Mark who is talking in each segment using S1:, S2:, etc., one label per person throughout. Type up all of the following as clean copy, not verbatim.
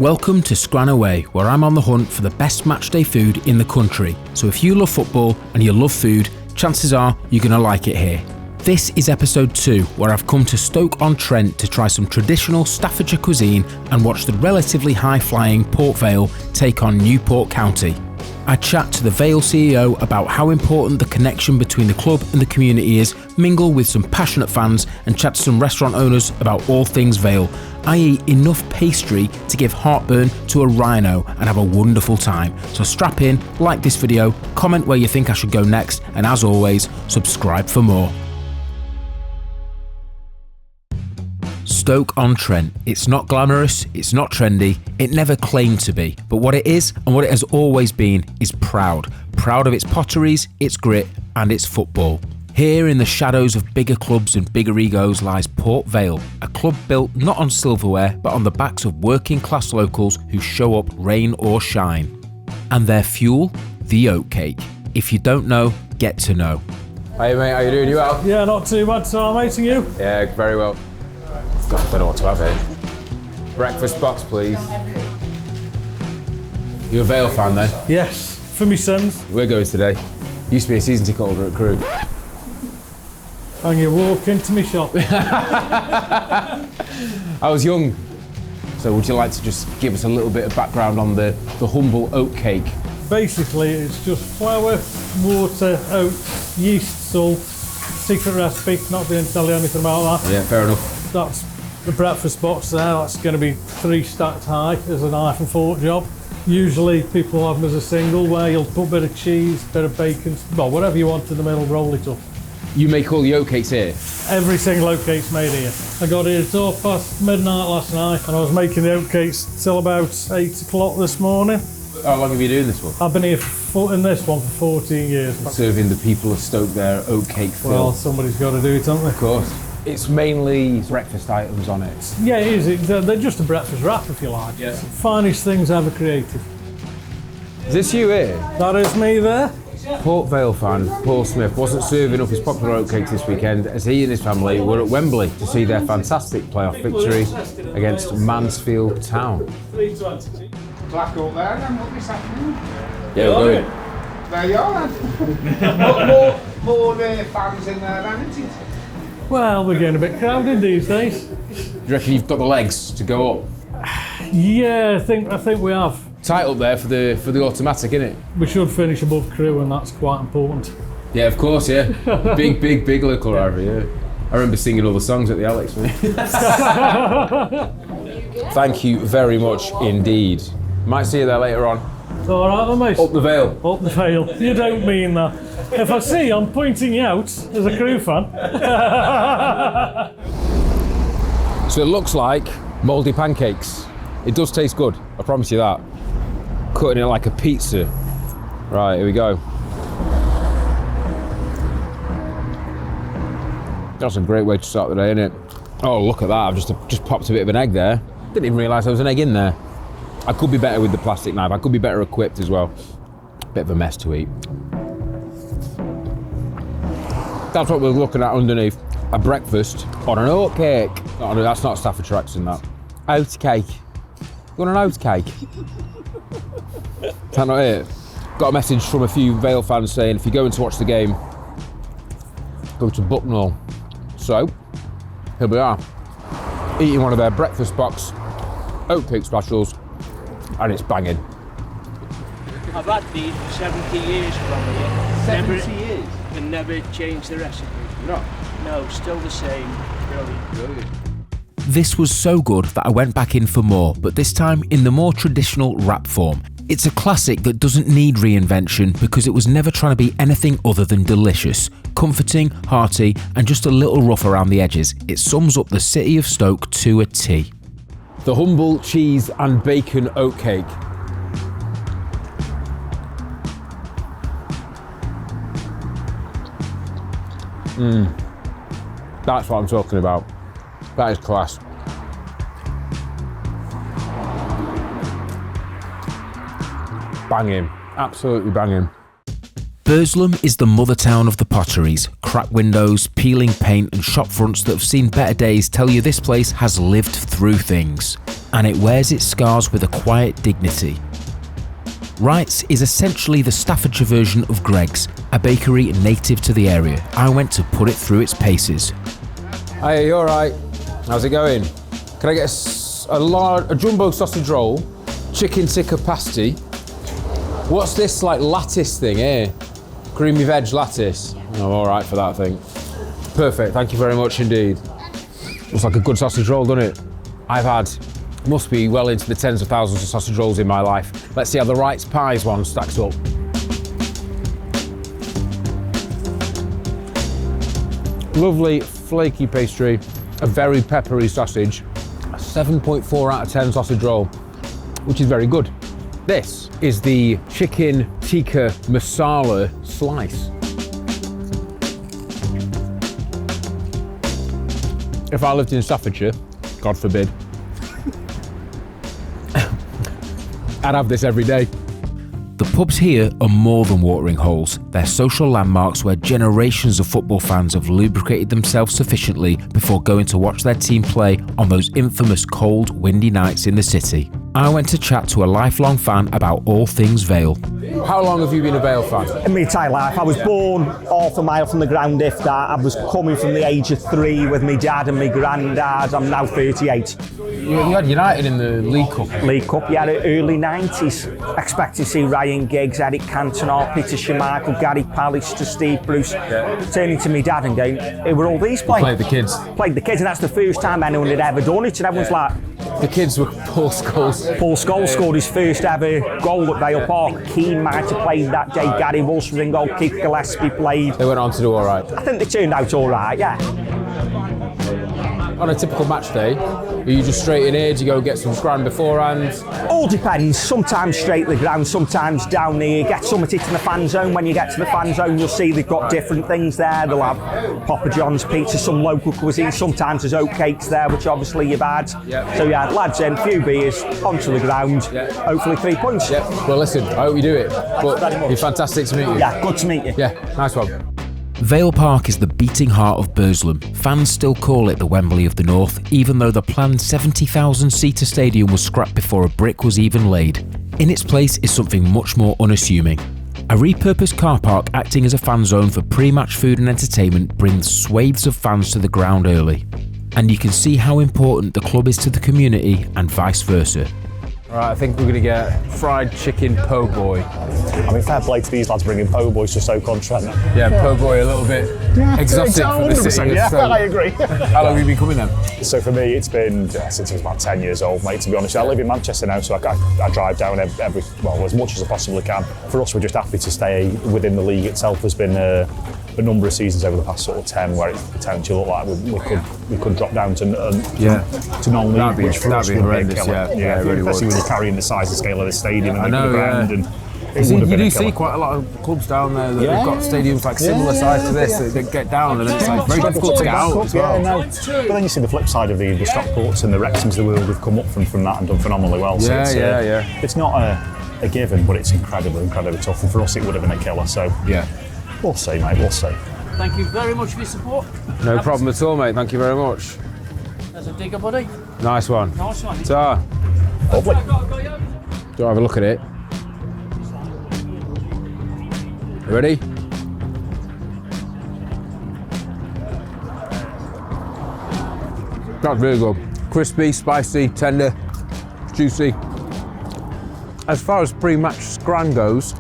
S1: Welcome to Scran Away, where I'm on the hunt for the best matchday food in the country. So if you love football and you love food, chances are you're going to like it here. This is episode 2, where I've come to Stoke-on-Trent to try some traditional Staffordshire cuisine and watch the relatively high-flying Port Vale take on Newport County. I chat to the Vale CEO about how important the connection between the club and the community is, mingle with some passionate fans and chat to some restaurant owners about all things Vale. I eat enough pastry to give heartburn to a rhino and have a wonderful time. So strap in, like this video, comment where you think I should go next, and as always, subscribe for more. Stoke-on-Trent. It's not glamorous, it's not trendy, it never claimed to be, but what it is and what it has always been is proud. Proud of its potteries, its grit and its football. Here in the shadows of bigger clubs and bigger egos lies Port Vale, a club built not on silverware but on the backs of working class locals who show up rain or shine. And their fuel? The oatcake. If you don't know, get to know.
S2: Hey mate, how you doing? You well?
S3: Yeah, not too bad, so mate, and you?
S2: Yeah, very well. God, I don't know what to have here. Breakfast box, please. You a Vale fan then?
S3: Yes, for me sons.
S2: We're going today. Used to be a season ticket holder at Crew.
S3: And you walk into my shop.
S2: I was young. So would you like to just give us a little bit of background on the humble oatcake?
S3: Basically, it's just flour, water, oats, yeast, salt, secret recipe, not going to tell you anything about that.
S2: Yeah, fair enough.
S3: That's the breakfast box there, that's going to be 3 stacked high as a knife and fork job. Usually people have them as a single where you'll put a bit of cheese, bit of bacon, well, whatever you want in the middle, roll it up.
S2: You make all the oatcakes here?
S3: Every single oatcake's made here. I got here at past midnight last night and I was making the oatcakes till about 8 o'clock this morning.
S2: How long have you been doing this for?
S3: I've been here in this one for 14 years.
S2: Serving the people of Stoke their oatcake fill.
S3: Well, somebody's got to do it, haven't they?
S2: Of course. It's mainly breakfast items on it.
S3: Yeah, it is. They're just a breakfast wrap, if you like.
S2: Yeah.
S3: Finest things ever created.
S2: Is this you here?
S3: That is me there.
S2: Port Vale fan Paul Smith wasn't serving up his popular oatcakes this weekend as he and his family were at Wembley to see their fantastic playoff victory against Mansfield Town.
S4: Black up there then, what this afternoon?
S2: Yeah, we're going.
S4: There you are then. more fans in there then, isn't it?
S3: Well, we're getting a bit crowded these days.
S2: Do you reckon you've got the legs to go up?
S3: Yeah, I think we have.
S2: Tight up there for the automatic, innit?
S3: We should finish above Crew, and that's quite important.
S2: Yeah, of course, yeah. big local rivalry, yeah. I remember singing all the songs at the Alex, mate. Thank you very much indeed. Might see you there later on.
S3: It's all right, then, mate.
S2: Up the Vale.
S3: Up the Vale. You don't mean that. If I see, I'm pointing you out as a Crew fan.
S2: So it looks like mouldy pancakes. It does taste good, I promise you that. Cutting it like a pizza. Right, here we go. That's a great way to start the day, isn't it? Oh, look at that, I've just popped a bit of an egg there. Didn't even realise there was an egg in there. I could be better with the plastic knife, I could be better equipped as well. Bit of a mess to eat. That's what we're looking at underneath. A breakfast on an oatcake. Oh, no, that's not Staffordshire accent, that. Oatcake. You want an oatcake? Is that not it? Got a message from a few Vale fans saying if you're going to watch the game, go to BUCKNALL. So, here we are, eating one of their breakfast box oatcake specials, and it's banging.
S5: I've had these for 70 years from here.
S4: 70 years?
S5: And never changed the recipe.
S4: No.
S5: No, still the same.
S4: Brilliant.
S1: This was so good that I went back in for more, but this time in the more traditional wrap form. It's a classic that doesn't need reinvention because it was never trying to be anything other than delicious, comforting, hearty, and just a little rough around the edges. It sums up the city of Stoke to a T.
S2: The humble cheese and bacon oatcake. That's what I'm talking about. That is class. Banging, absolutely banging.
S1: Burslem is the mother town of the potteries. Cracked windows, peeling paint and shop fronts that have seen better days tell you this place has lived through things. and it wears its scars with a quiet dignity. WRIGHTS is essentially the Staffordshire version of Greggs, a bakery native to the area. I went to put it through its paces.
S2: Hey, you alright? How's it going? Can I get a jumbo sausage roll, chicken tikka pasty? What's this like lattice thing here? Creamy veg lattice. I'm alright for that thing. Perfect, thank you very much indeed. Looks like a good sausage roll, doesn't it? I've had, must be well into the tens of thousands of sausage rolls in my life. Let's see how the WRIGHTS Pies one stacks up. Lovely flaky pastry, a very peppery sausage, a 7.4 out of 10 sausage roll, which is very good. This is the chicken tikka masala slice. If I lived in Staffordshire, God forbid, I'd have this every day.
S1: The pubs here are more than watering holes. They're social landmarks where generations of football fans have lubricated themselves sufficiently before going to watch their team play on those infamous cold, windy nights in the city. I went to chat to a lifelong fan about all things Vale.
S2: How long have you been a Vale fan?
S6: In my entire life. I was born half a mile from the ground, if that. I was coming from the age of 3 with my dad and my granddad. I'm now 38.
S2: You had United in the League Cup.
S6: League Cup, yeah, early 90s. Expected to see Ryan Giggs, Eric Cantona, Peter Schmeichel, Gary Pallister, Steve Bruce. Turning to my dad and going, who were all these playing?
S2: Played the kids.
S6: Played the kids, and that's the first time anyone had ever done it. And everyone's like...
S2: The kids were Paul Scholes.
S6: Paul Scholes scored his first ever goal at Vale Park. Keane might have played that day. Gary Wilson was in goal. Keith Gillespie played.
S2: They went on to do all right.
S6: I think they turned out all right, yeah.
S2: On a typical match day, are you just straight in here? Do you go get some Scran beforehand?
S6: All depends. Sometimes straight to the ground, sometimes down here. Get something in the fan zone. When you get to the fan zone, you'll see they've got different things there. They'll have Papa John's pizza, some local cuisine. Sometimes there's OATCAKES there, which obviously you've had.
S2: Yep.
S6: So yeah, lads in, few beers, onto the ground.
S2: Yep.
S6: Hopefully 3 points.
S2: Yep. Well, listen, I hope you do it. But you're fantastic to meet you.
S6: Yeah, good to meet you.
S2: Yeah, nice one.
S1: Vale Park is the beating heart of Burslem. Fans still call it the Wembley of the North, even though the planned 70,000-seater stadium was scrapped before a brick was even laid. In its place is something much more unassuming. A repurposed car park acting as a fan zone for pre-match food and entertainment brings swathes of fans to the ground early. And you can see how important the club is to the community and vice versa.
S2: All right, I think we're going to get fried chicken po' boy.
S7: I mean, fair play to these lads bringing po' boys to Stoke-on-Trent.
S2: Yeah, po' boy a little bit exotic for the city.
S7: Yeah,
S2: So,
S7: I agree.
S2: how long have you been coming then?
S7: So for me, it's been since I was about 10 years old, mate, to be honest. I live in Manchester now, so I drive down as much as I possibly can. For us, we're just happy to stay within the league itself. There's been a number of seasons over the past sort of 10 where it potentially looked like we could drop down to non-league, which for us would be
S2: horrendous.
S7: a killer.
S2: Yeah, it really
S7: especially
S2: would.
S7: when you're carrying the size and scale of the stadium and
S2: I know,
S7: the ground.
S2: yeah.
S7: And
S2: You do see quite a lot of clubs down there that have got stadiums like similar size to this that get down, and it's like very difficult to get out as well.
S7: But then you see the flip side of the Stockports and the Wrexhams of the world have come up from that and done phenomenally well. So it's not a given, but it's incredibly tough. And for us, it would have been a killer. So
S2: yeah,
S7: we'll see, mate. We'll see.
S5: Thank you very much for your support.
S2: No problem at all, mate. Thank you very much.
S5: There's a digger, buddy.
S2: Nice one.
S5: Nice one.
S2: Ta.
S7: Lovely.
S2: Do I have a look at it? You ready? That's really good. Crispy, spicy, tender, juicy. As far as pre-match Scran goes,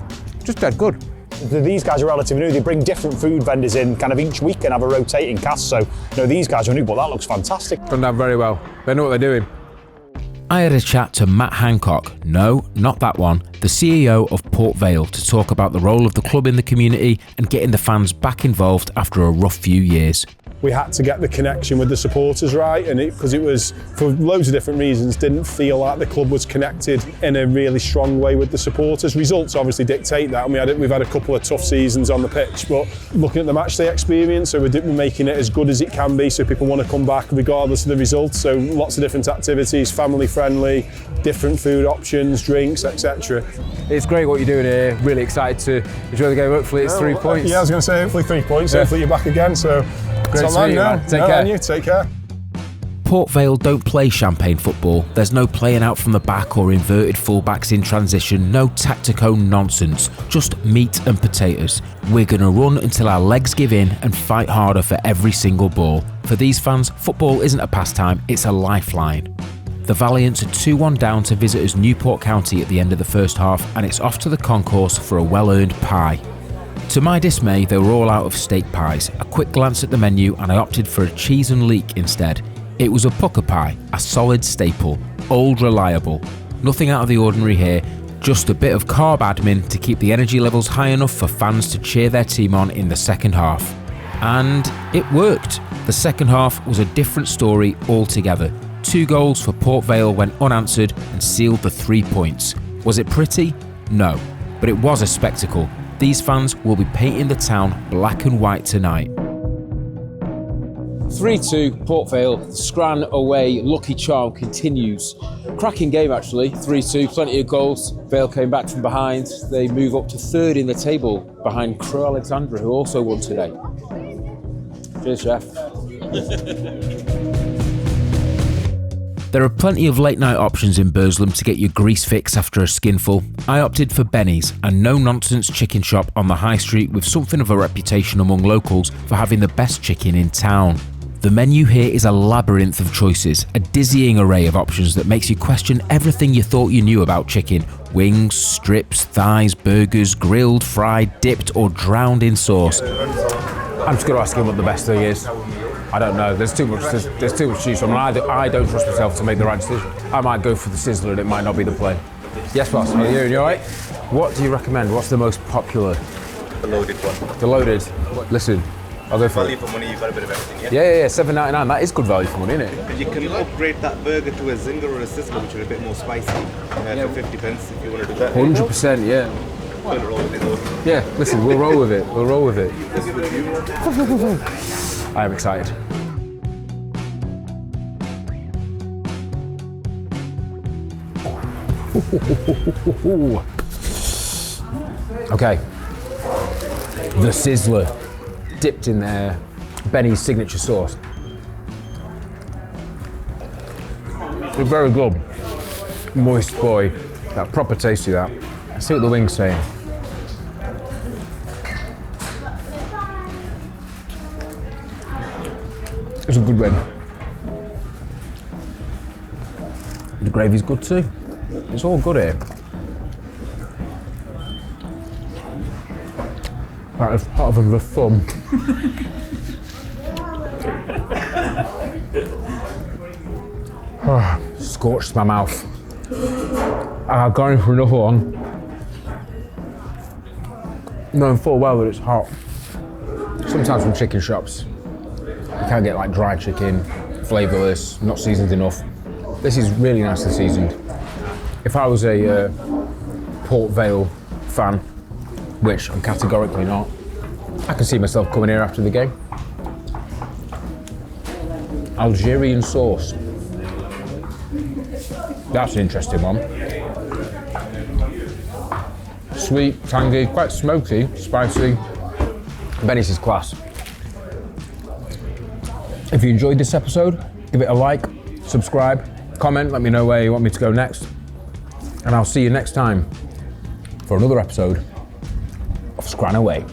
S2: just dead good.
S7: These guys are relatively new. They bring different food vendors in kind of each week and have a rotating cast. So, these guys are new, but that looks fantastic.
S2: Done that very well. They know what they're doing.
S1: I had a chat to Matt Hancock, no, not that one, the CEO of Port Vale, to talk about the role of the club in the community and getting the fans back involved after a rough few years.
S8: We had to get the connection with the supporters right, and because it was, for loads of different reasons, didn't feel like the club was connected in a really strong way with the supporters. Results obviously dictate that, and we've had a couple of tough seasons on the pitch, but looking at the matchday experience, so we're making it as good as it can be, so people want to come back regardless of the results. So lots of different activities, family friendly, different food options, drinks, etc.
S2: It's great what you're doing here. Really excited to enjoy the game. Hopefully it's 3 points.
S8: Yeah, I was going to say hopefully 3 points.
S2: Yeah.
S8: Hopefully you're back again. So
S2: great to meet you, man. Take care.
S8: And you take care.
S1: Port Vale don't play champagne football. There's no playing out from the back or inverted fullbacks in transition, no tactical nonsense, just meat and potatoes. We're going to run until our legs give in and fight harder for every single ball. For these fans, football isn't a pastime, it's a lifeline. The Valiants are 2-1 down to visitors Newport County at the end of the first half, and it's off to the concourse for a well-earned pie. To my dismay, they were all out of steak pies. A quick glance at the menu and I opted for a cheese and leek instead. It was a pucker pie, a solid staple, old reliable. Nothing out of the ordinary here, just a bit of carb admin to keep the energy levels high enough for fans to cheer their team on in the second half. And it worked. The second half was a different story altogether. 2 goals for Port Vale went unanswered and sealed the 3 points. Was it pretty? No, but it was a spectacle. These fans will be painting the town black and white tonight.
S2: 3-2 Port Vale, Scran away, lucky charm continues. Cracking game actually, 3-2, plenty of goals. Vale came back from behind. They move up to 3rd in the table behind Crewe Alexandra, who also won today. Cheers, chef.
S1: There are plenty of late night options in Burslem to get your grease fix after a skinful. I opted for Benny's, a no-nonsense chicken shop on the high street with something of a reputation among locals for having the best chicken in town. The menu here is a labyrinth of choices, a dizzying array of options that makes you question everything you thought you knew about chicken. Wings, strips, thighs, burgers, grilled, fried, dipped or drowned in sauce.
S2: I'm just going to ask him what the best thing is. I don't know. There's too much to choose from. I don't trust myself to make the right decision. I might go for the sizzler and it might not be the play. Yes, boss. Are you all right? What do you recommend? What's the most popular?
S9: The loaded one.
S2: The loaded. Listen, I'll go for
S9: value
S2: it.
S9: for money, you've got a bit of everything, yeah?
S2: Yeah, $7.99. That is good value for money, isn't it?
S9: And you can upgrade that burger to a zinger or a sizzler, which are a bit more spicy, for 50 pence if you want to do that.
S2: 100%, yeah.
S9: We'll roll with it though.
S2: Yeah, listen, we'll roll with it. We'll roll with it. I am excited. Okay, the sizzler, dipped in there, Benny's signature sauce. It's very good. Moist boy, that proper tasty that. Let's see what the wing's saying. It's a good wing. The gravy's good too. It's all good here. Right, it's part of the thumb. Scorched my mouth. I've gone in for another one, knowing full well that it's hot. Sometimes from chicken shops, you can't get like dry chicken, flavourless, not seasoned enough. This is really nicely seasoned. If I was a Port Vale fan, which I'm categorically not, I can see myself coming here after the game. Algerian sauce. That's an interesting one. Sweet, tangy, quite smoky, spicy. Benny's is class. If you enjoyed this episode, give it a like, subscribe, comment, let me know where you want me to go next. And I'll see you next time for another episode of Scran Away.